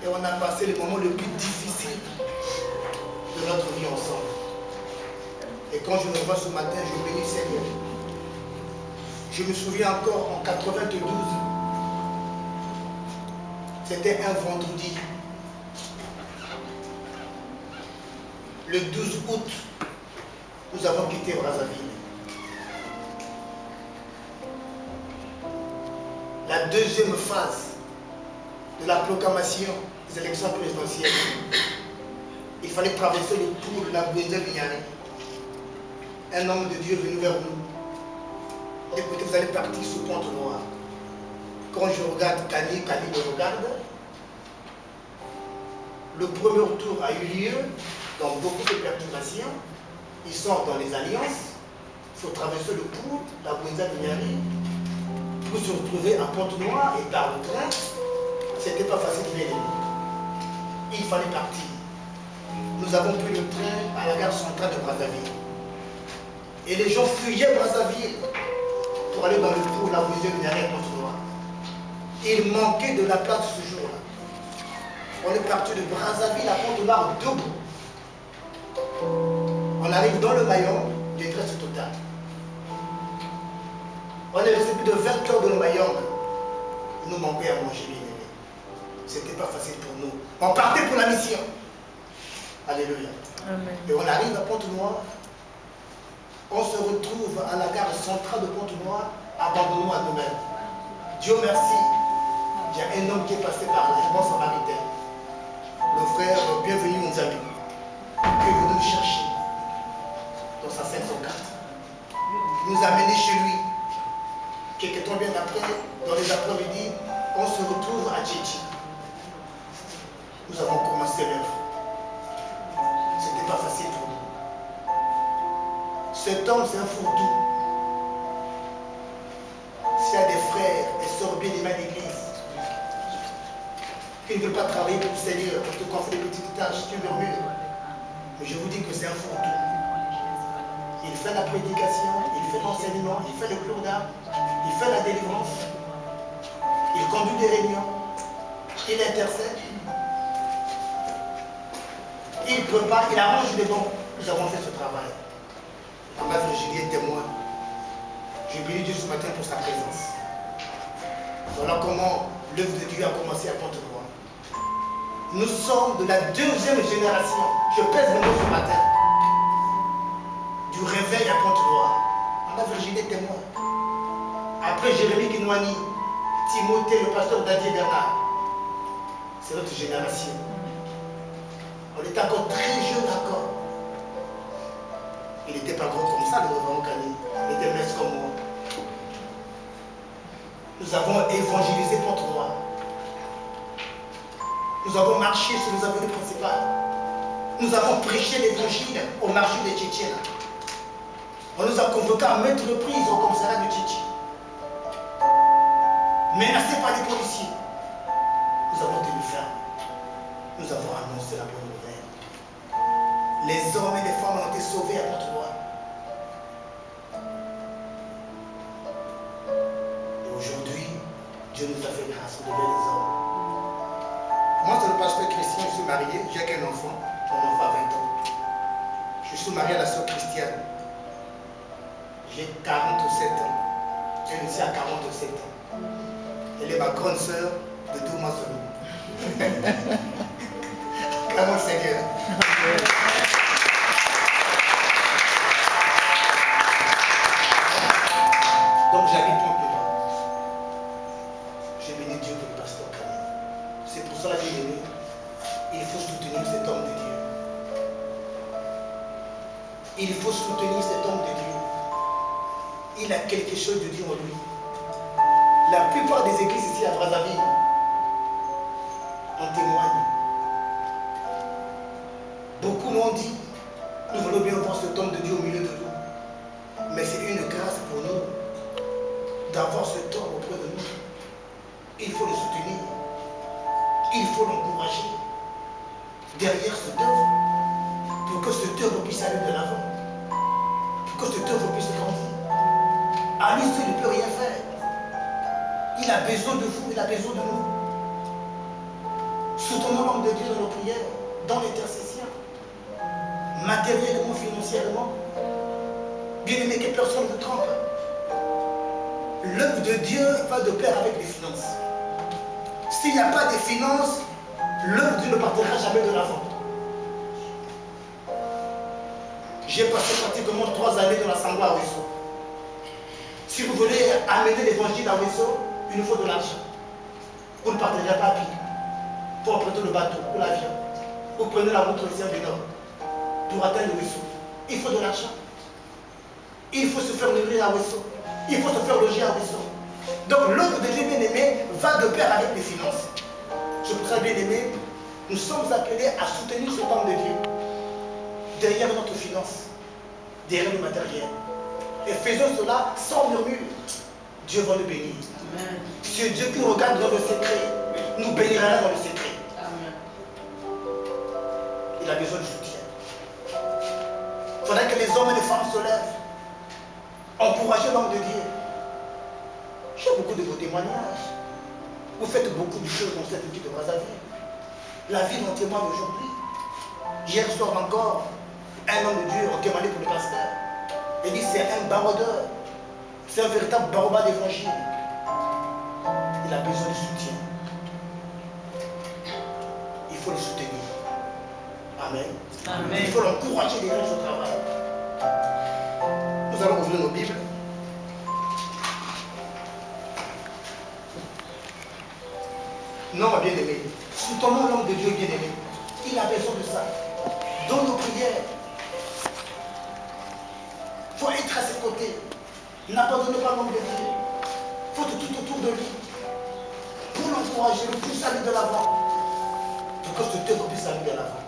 Et on a passé le moment le plus difficile de notre vie ensemble. Et quand je me vois ce matin, je bénis le Seigneur. Je me souviens encore en 92, c'était un vendredi. Le 12 août, nous avons quitté Brazzaville. La deuxième phase de la proclamation des élections présidentielles, il fallait traverser le tour de la Bouézé-Vignane. Un homme de Dieu venu vers nous. Écoutez, vous allez partir sous Pente Noire. Quand je regarde Kali me regarde. Le premier tour a eu lieu dans beaucoup de perturbations. Ils sont dans les alliances. Il faut traverser le tour de la Bouézé-Vignane pour se retrouver à Pente Noire et par le train. C'était pas facile de venir. Il fallait partir. Nous avons pris le train à la gare centrale de Brazzaville. Et les gens fuyaient Brazzaville pour aller dans le tour, la Bouézé-Vignane à Pente Noire. Il manquait de la place ce jour-là. On est parti de Brazzaville à Pente Noire debout. On arrive dans le Mayong, détresse totale. On est resté plus de 20 heures dans le Mayong. Il nous manquait à manger, bien aimé. C'était pas facile pour nous. On partait pour la mission. Alléluia. Amen. Et on arrive à Pente Noire. On se retrouve à la gare centrale de Pente Noire, abandonnons à nous-mêmes. Dieu merci, il y a un homme qui est passé par là, un bon samaritain. Le frère, bienvenue nous amis, qui est venu nous chercher dans sa 504. Nous a amenés chez lui. Quelques temps bien après, dans les après-midi, on se retrouve à Tchétchi. Nous avons commencé l'œuvre. Ce n'était pas facile pour nous. Cet homme, c'est un fourre-tout. S'il y a des frères et sœurs bien aimés d'église qui ne veulent pas travailler pour le Seigneur, pour te confier des petites tâches, tu murmures. Mais je vous dis que c'est un fourre-tout. Il fait la prédication, il fait l'enseignement, il fait le clou d'âme, il fait la délivrance, il conduit des réunions, il intercède, il prépare, il arrange les bons. Nous avons fait ce travail. Ma Virginie est témoin. Je bénis Dieu ce matin pour sa présence. Voilà comment l'œuvre de Dieu a commencé à Pente Noire. Nous sommes de la deuxième génération. Je pèse le mot ce matin. Du réveil à Pente Noire. Ma Virginie est témoin. Après Jérémie Kinouani, Timothée, le pasteur Dadier Bernard. C'est notre génération. On était encore très jeunes encore. Il n'était pas gros comme ça, le reverend Kani. Il était mince comme moi. Nous avons évangélisé Pente Noire. Nous avons marché sur les avenues principales. Nous avons prêché l'évangile au marché de Tchétchène. On nous a convoqués à maintes reprises au commissariat de Tchétchène. Menacés par les policiers. Nous avons tenu ferme. Nous avons annoncé la bonne nouvelle. Les hommes et les femmes ont été sauvés à Pente Noire. Et aujourd'hui, Dieu nous a fait grâce, on devient les hommes. Moi, c'est le pasteur Christian, je suis marié, j'ai qu'un enfant, mon enfant a 20 ans. Je suis marié à la sœur Christiane. J'ai 47 ans. Elle aussi a 47 ans. Elle est ma grande sœur de 2 mois seulement. Acclamons le Seigneur. Donc j'habite Pente Noire. J'ai béni Dieu pour le pasteur Kani. C'est pour cela que j'ai aimé. Il faut soutenir cet homme de Dieu. Il faut soutenir cet homme de Dieu. Il a quelque chose de Dieu en lui. La plupart des églises ici à Brazzaville en témoignent. Beaucoup m'ont dit, nous voulons bien voir cet homme de Dieu au milieu de nous. Mais c'est une grâce pour nous d'avoir cet homme auprès de nous. Il faut le soutenir. Il faut l'encourager derrière cette œuvre pour que cette œuvre puisse aller de l'avant. Pour que cette œuvre puisse grandir. À lui seul, il ne peut rien faire. Il a besoin de vous, il a besoin de nous. Soutenons l'homme de Dieu dans nos prières, dans l'intercession, matériellement, financièrement. Bien-aimé, que personne ne vous trompe. L'œuvre de Dieu va de pair avec les finances. S'il n'y a pas de finances, l'œuvre de Dieu ne partira jamais de l'avant. J'ai passé pratiquement 3 années dans la Sangwa à Wesso. Si vous voulez amener l'évangile à Wesso, il nous faut de l'argent. Vous ne partirez pas à pied. Pour prendre le bateau ou l'avion. Vous prenez la route océan du Nord pour atteindre Wesso. Il faut de l'argent. Il faut se faire nourrir à Wesso. Il faut se faire loger à Wesso. Donc l'œuvre de Dieu bien-aimé va de pair avec les finances. C'est pour ça, bien-aimé, nous sommes appelés à soutenir ce temps de Dieu. Derrière notre finance, derrière le matériel. Et faisons cela sans murmure. Dieu va nous bénir. Amen. C'est Dieu qui regarde dans le secret, nous bénira dans le secret. Amen. Il a besoin de soutien. Il faudrait que les hommes et les femmes se lèvent. Encouragez l'homme de Dieu. J'ai beaucoup de vos témoignages. Vous faites beaucoup de choses dans cette vie de Brazzaville. La vie en témoigne aujourd'hui. Hier soir encore, un homme de Dieu a témoigné pour le pasteur. Il dit c'est un baroudeur. C'est un véritable baroba d'évangile. Il a besoin de soutien. Il faut le soutenir. Amen. Amen. Il faut l'encourager derrière ce travail. Nous allons ouvrir nos Bibles. Non, bien-aimé. Soutenons l'homme de Dieu bien-aimé. Il a besoin de ça. Dans nos prières, il faut être à ses côtés. N'abandonnez pas l'homme de Dieu. Il faut être tout autour de lui. Pour l'encourager, le pousser à lui de l'avant. Pour que ce œuvre puisse aller de l'avant.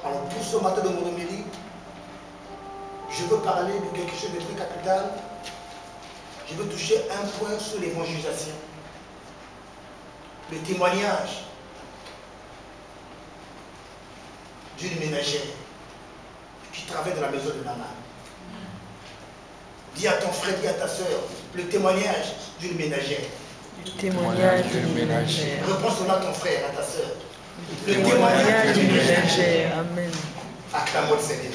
Alors pour ce matin de mon homélie, je veux parler de quelque chose de très capital. Je veux toucher un point sur l'évangélisation. Le témoignage d'une ménagère qui travaille dans la maison de Naaman. Dis à ton frère, dis à ta soeur, le témoignage d'une ménagère. Le témoignage d'une ménagère. Reprends cela à ton frère, à ta soeur. Le témoignage d'une ménagère. Amen. Acclamons le Seigneur.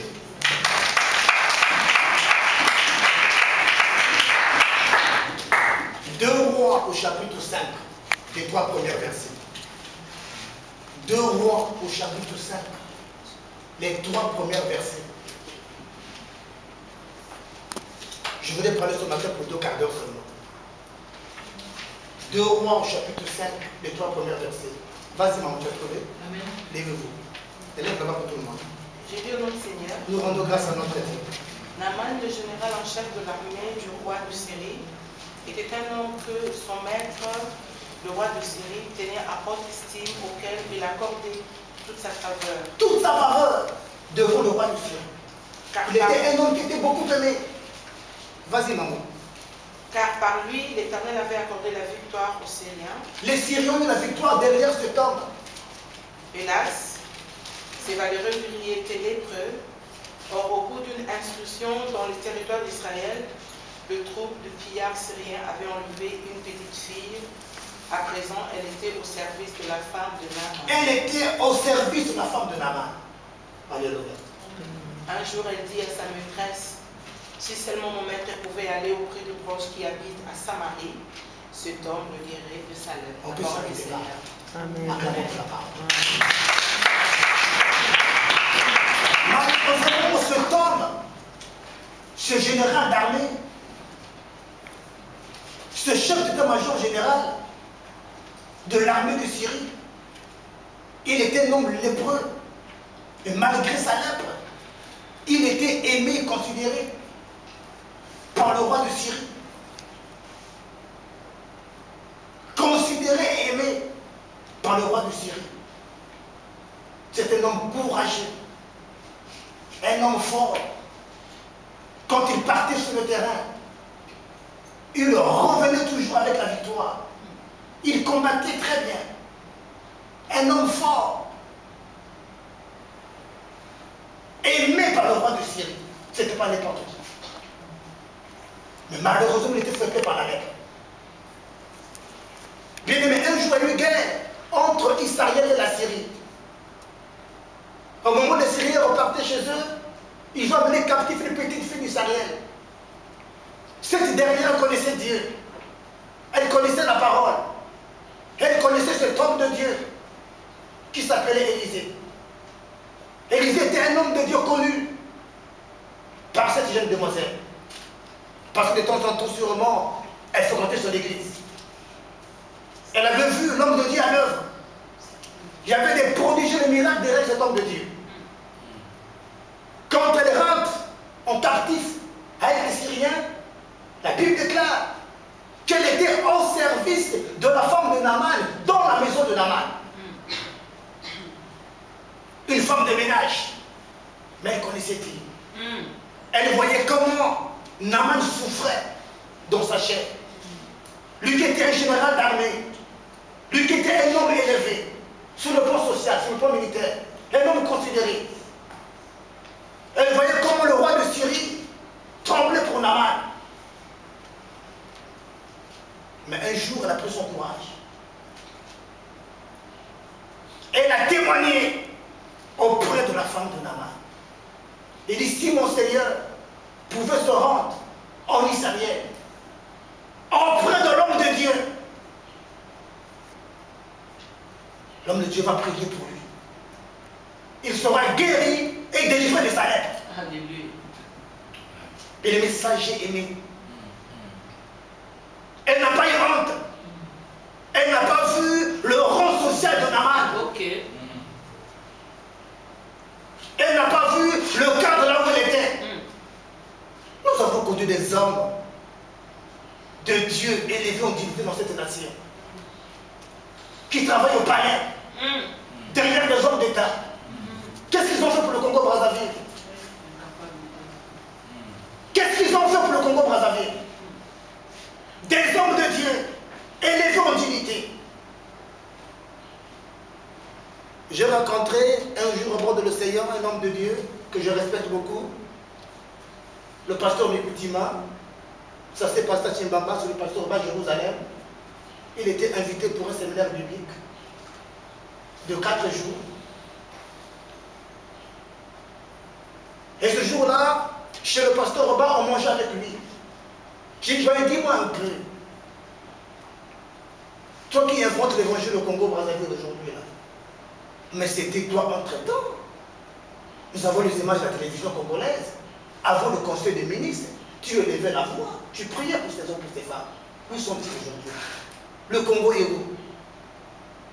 Deux Rois au chapitre 5, les 3 premiers versets. 2 Rois au chapitre 5, les 3 premiers versets. Je voudrais parler ce matin pour 2 quarts d'heure seulement. 2 Rois au chapitre 5, les 3 premiers versets. Vas-y, maman, tu as trouvé? Amen. Lèvez-vous. Élève là-bas pour tout le monde. J'ai dit au nom du Seigneur. Nous rendons grâce à notre Dieu. Naaman, le général en chef de l'armée du roi de Syrie, était un homme que son maître, le roi de Syrie, tenait à haute estime, auquel il accordait toute sa faveur. Toute sa faveur devant le roi de Syrie. Il était un homme qui était beaucoup aimé. Vas-y, maman. Car par lui, l'Éternel avait accordé la victoire aux Syriens. Les Syriens ont eu la victoire derrière cet homme. Hélas, ces valeureux guerriers étaient lépreux. Or, au cours d'une instruction dans le territoire d'Israël, le troupe de pillards syriens avait enlevé une petite fille. À présent, elle était au service de la femme de Naaman. Elle était au service de la femme de Naaman. Alléluia. Un jour, elle dit à sa maîtresse, si seulement mon maître pouvait aller auprès du proche qui habite à Samarie, cet homme le guérit de sa lèvre. On peut s'arrêter là. Amen. Malheureusement, cet homme, ce général d'armée, ce chef d'état-major général de l'armée de Syrie, il était un homme lépreux. Et malgré sa lèpre, il était aimé et considéré par le roi de Syrie. Considéré et aimé par le roi de Syrie. C'est un homme courageux, un homme fort. Quand il partait sur le terrain, il revenait toujours avec la victoire. Il combattait très bien. Un homme fort. Aimé par le roi de Syrie. Ce n'était pas n'importe qui. Mais malheureusement, il était frappé par la lèpre. Bien aimé, un jour, il y a eu guerre entre Israël et la Syrie. Au moment où les Syriens repartaient chez eux, ils ont amené captif une petite fille d'Israël. Cette dernière connaissait Dieu. Elle connaissait la parole. Elle connaissait cet homme de Dieu qui s'appelait Élisée. Élisée était un homme de Dieu connu par cette jeune demoiselle. Parce que de temps en temps, sûrement, elle fréquentait son église. Elle avait vu l'homme de Dieu à l'œuvre. Il y avait des prodiges et des miracles derrière cet homme de Dieu. Quand elle rentre en captif avec les Syriens, la Bible déclare qu'elle était au service de la femme de Naaman, dans la maison de Naaman. Une femme de ménage. Mais elle connaissait Dieu. Elle voyait comment Naaman souffrait dans sa chair. Lui qui était un général d'armée, lui qui était un homme élevé, sur le plan social, sur le plan militaire, un homme considéré. Elle voyait comment le roi de Syrie tremblait pour Naaman. Mais un jour, elle a pris son courage. Elle a témoigné auprès de la femme de Naaman. Il dit, si mon Seigneur pouvait se rendre en Israël, auprès de l'homme de Dieu, l'homme de Dieu va prier pour lui. Il sera guéri et délivré de sa lèpre. Alléluia. Et le messager aimé. Elle n'a pas eu honte. Elle n'a pas vu le rang social de Naaman. Okay. Elle n'a pas vu le cadre là où elle était. Nous avons connu des hommes de Dieu élevés en dignité dans cette nation, qui travaillent au palais, derrière des hommes d'État. Qu'est-ce qu'ils ont fait pour le Congo-Brazzaville? Qu'est-ce qu'ils ont fait pour le Congo-Brazzaville? Des hommes de Dieu, élevés en dignité. J'ai rencontré un jour au bord de l'océan un homme de Dieu que je respecte beaucoup, le pasteur Mikutima. Ça s'est passé à Chimbamba, sur le pasteur Bas Jérusalem. Il était invité pour un séminaire biblique de 4 jours. Et ce jour-là, chez le pasteur Oba, on mangeait avec lui. J'ai dit, dis-moi un peu. Toi qui inventes l'évangile au Congo-Brazzaville aujourd'hui, là. Mais c'était toi entre-temps. Nous avons les images de la télévision congolaise. Avant le conseil des ministres, tu élevais la voix. Tu priais pour ces hommes, pour ces femmes. Où sont-ils aujourd'hui? Le Congo est où?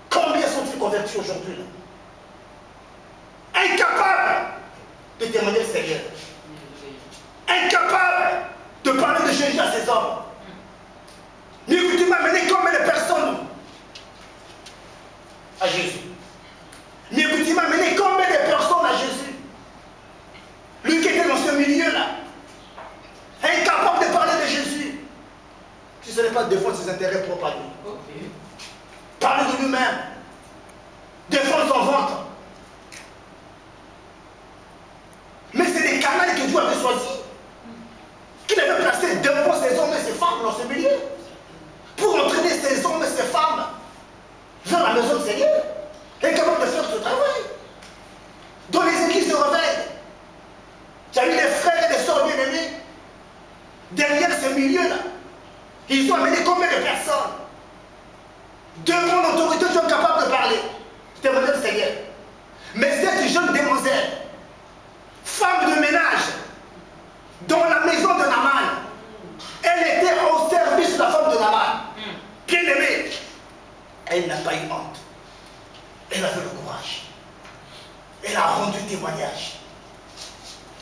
Combien sont-ils convertis aujourd'hui, là? Incapables de témoigner le Seigneur. Incapable de parler de Jésus à ces hommes. Tu m'as mené combien de personnes à Jésus? Tu m'as mené combien de personnes à Jésus? Lui qui était dans ce milieu-là, incapable de parler de Jésus. Si ce n'est pas défendre ses intérêts propres à lui. Okay. Parler de lui-même. Défendre son ventre. Mais c'est des canaux que Dieu avait choisis. Qu'il avait placé devant ces hommes et ces femmes dans ce milieu. Pour entraîner ces hommes et ces femmes vers la maison du Seigneur. Incapable de faire ce travail. Dans les églises de réveil. Tu as mis des frères et des sœurs bien-aimés derrière ce milieu-là. Ils ont amené combien de personnes? Devant l'autorité, ils sont capables de parler. C'était le Seigneur. Mais cette jeune demoiselle, femme de ménage, dans la maison de Naaman, elle était au service de la femme de Naaman. Bien-aimée, elle n'a pas eu honte. Elle avait le courage. Elle a rendu témoignage.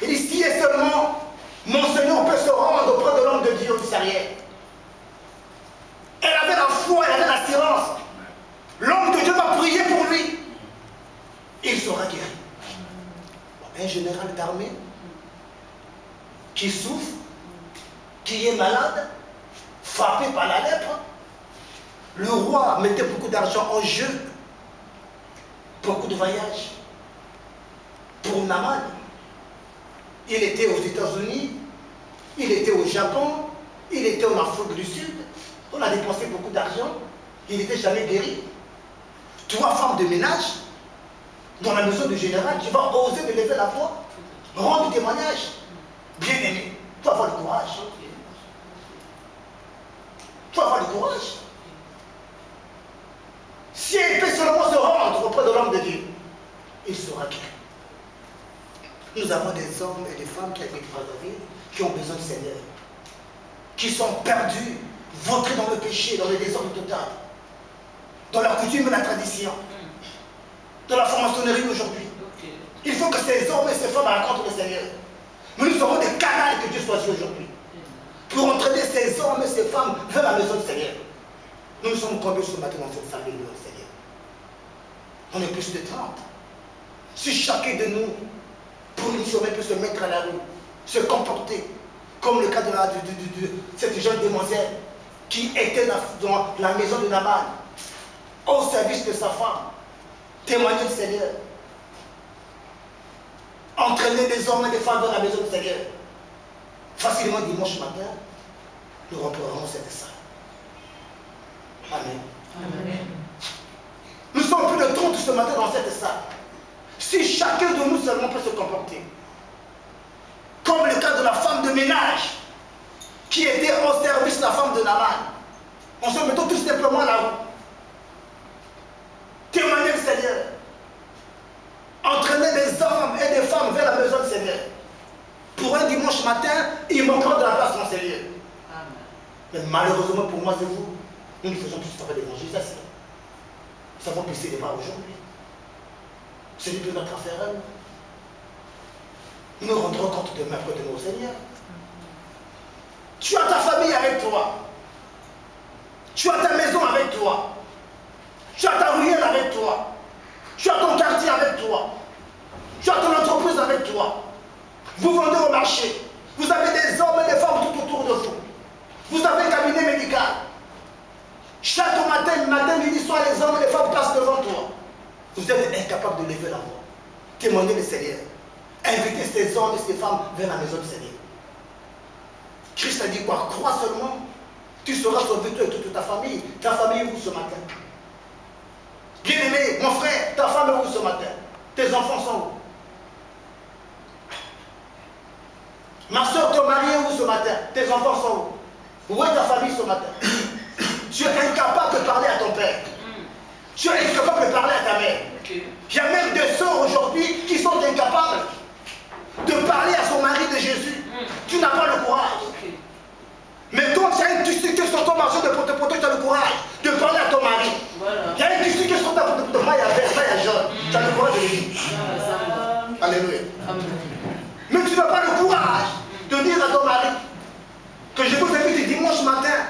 Elle dit, si et seulement mon Seigneur peut se rendre auprès de l'homme de Dieu d'Israël. Elle avait la foi, elle avait l'assurance. L'homme de Dieu va prier pour lui. Il sera guéri. Un général d'armée qui souffre, qui est malade, frappé par la lèpre. Le roi mettait beaucoup d'argent en jeu, beaucoup de voyages pour Naaman. Il était aux États-Unis, il était au Japon, il était en Afrique du Sud. On a dépensé beaucoup d'argent, il n'était jamais guéri. Toi, femme de ménage, dans la maison du général, tu vas oser de lever la voix, rendre du témoignage. Bien aimé, tu vas avoir le courage. Tu vas avoir le courage. Si elle peut seulement se rendre auprès de l'homme de Dieu, il sera guéri. Nous avons des hommes et des femmes qui habitent dans la ville, qui ont besoin du Seigneur, qui sont perdus, vautrés dans le péché, dans le désordre total, dans la coutume et la tradition, dans la franc-maçonnerie aujourd'hui. Il faut que ces hommes et ces femmes rencontrent le Seigneur. Mais nous avons des canaux que Dieu choisit aujourd'hui pour entraîner ces hommes et ces femmes vers la maison du Seigneur. Nous sommes combien ce matin dans cette salle de Seigneur? On est plus de 30. Si chacun de nous, pour une semaine, peut se mettre à la rue, se comporter, comme le cas de cette jeune demoiselle qui était dans la maison de Naaman, au service de sa femme, témoigner du Seigneur, entraîner des hommes et des femmes dans la maison du Seigneur. Facilement dimanche matin, nous remplirons cette salle. Amen. Amen. Nous sommes plus de 30 ce matin dans cette salle. Si chacun de nous seulement peut se comporter, comme le cas de la femme de ménage, qui était au service de la femme de Naaman, on se mettait tout simplement à la rue. Témoigner le Seigneur. Entraîner des hommes et des femmes vers la maison du Seigneur. Pour un dimanche matin, il manquera de la place dans Seigneur. Amen. Mais malheureusement pour moi et vous, nous faisons tout ce travail d'évangélisation. Nous avons baissé les bras aujourd'hui. Ce n'est plus notre affaire à nous. Nous rendrons compte demain près de nos Seigneur. Tu as ta famille avec toi. Tu as ta maison avec toi. Tu as ta ruelle avec toi. Tu as ton quartier avec toi. Tu as ton entreprise avec toi. Vous vendez au marché. Vous avez des hommes et des femmes tout autour de vous. Vous avez un cabinet médical. Chaque matin, midi, soir, les hommes et les femmes passent devant toi. Vous êtes incapable de lever la voix. Témoignez le Seigneur. Invitez ces hommes et ces femmes vers la maison du Seigneur. Christ a dit quoi? Crois seulement. Tu seras sauvé, toi et toute ta famille. Ta famille est où ce matin? Bien-aimé, mon frère, ta femme est où ce matin? Tes enfants sont où? Ma soeur, ton mari est où ce matin? Tes enfants sont où? Où est ta famille ce matin? Tu es incapable de parler à ton père. Tu es incapable de parler à ta mère. Il y a même des soeurs aujourd'hui qui sont incapables de parler à son mari de Jésus. Tu n'as pas le courage. Mais quand il y a une tissu qui est sur ton marché de poteau, tu as le courage de parler à ton mari. Il y a une tissu qui est sur ta poteau, maille à vert, maille à jaune. Tu as le courage de le dire. Alléluia. Mais tu n'as pas le courage de dire à ton mari que je vous invite le dimanche matin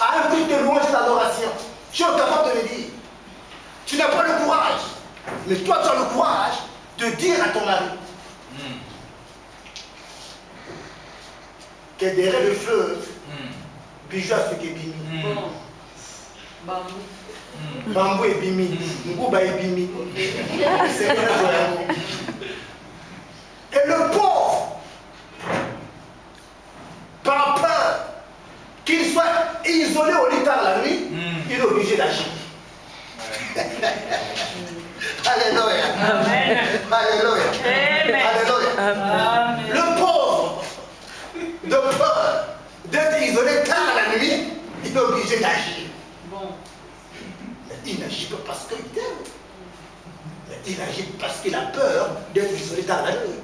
à un culte de louange et d'adoration. Tu es capable de le dire. Tu n'as pas le courage. Mais toi, tu as le courage de dire à ton mari que derrière le fleuve, bijou à ce qui est bimi. Bambou est bimi. Ngouba est bimi. C'est vrai. Et le pauvre, par peur qu'il soit isolé au lit tard la nuit, il est obligé d'agir. Alléluia. Amen. Alléluia. Alléluia. Le pauvre, de peur d'être isolé tard la nuit, il est obligé d'agir. Mais il n'agit pas parce qu'il t'aime. Mais il agit parce qu'il a peur d'être isolé tard la nuit.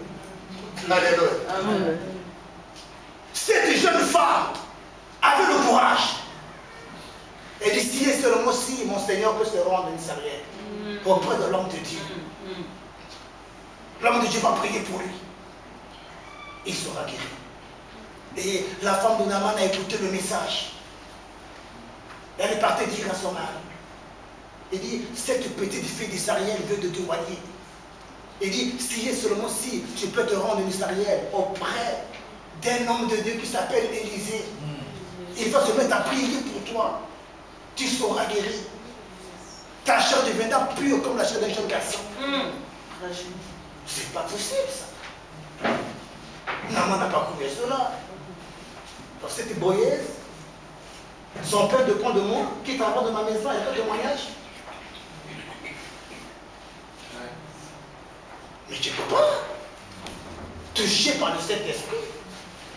Alléluia. Amen. Cette jeune femme avait le courage. Elle dit, si et seulement si mon Seigneur peut se rendre ministériel auprès de l'homme de Dieu. L'homme de Dieu va prier pour lui. Il sera guéri. Et la femme de Naaman a écouté le message. Elle est partie dire à son mari. Elle dit, cette petite fille d'Israël veut te témoigner. Elle dit, si et seulement si tu peux te rendre ministériel auprès d'un homme de Dieu qui s'appelle Élisée. Il va se mettre à prier pour toi. Tu seras guéri. Ta chair deviendra pure comme la chair d'un jeune garçon. C'est pas possible ça. Naaman n'a pas couvert cela. Donc cette Boyez, son père dépend de moi, qui travaille de ma maison, il n'y a pas de témoignage. Mais tu ne peux pas. Touché par le Saint-Esprit.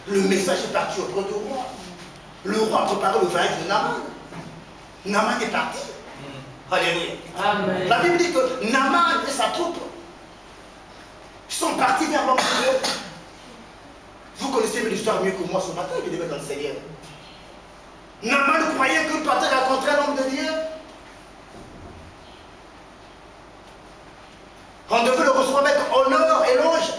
Le message est parti auprès du roi. Le roi a préparé le voyage de Naaman. Naaman est parti. Alléluia. Amen. La Bible dit que Naaman et sa troupe sont partis vers l'homme de Dieu. Vous connaissez l'histoire mieux que moi ce matin, il est dans le Seigneur. Naaman croyait que partait rencontrer l'homme de Dieu. On devait le recevoir avec honneur et louange.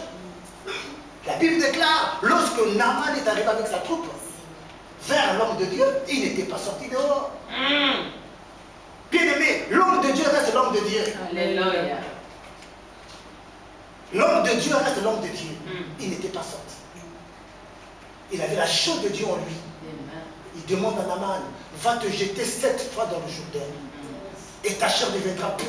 La Bible déclare, lorsque Naaman est arrivé avec sa troupe vers l'homme de Dieu, il n'était pas sorti dehors. Bien aimé, l'homme de Dieu reste l'homme de Dieu. Alléluia. L'homme de Dieu reste l'homme de Dieu. Il n'était pas sorti. Il avait la chose de Dieu en lui. Il demande à Naaman, va te jeter 7 fois dans le Jourdain et ta chair deviendra pure.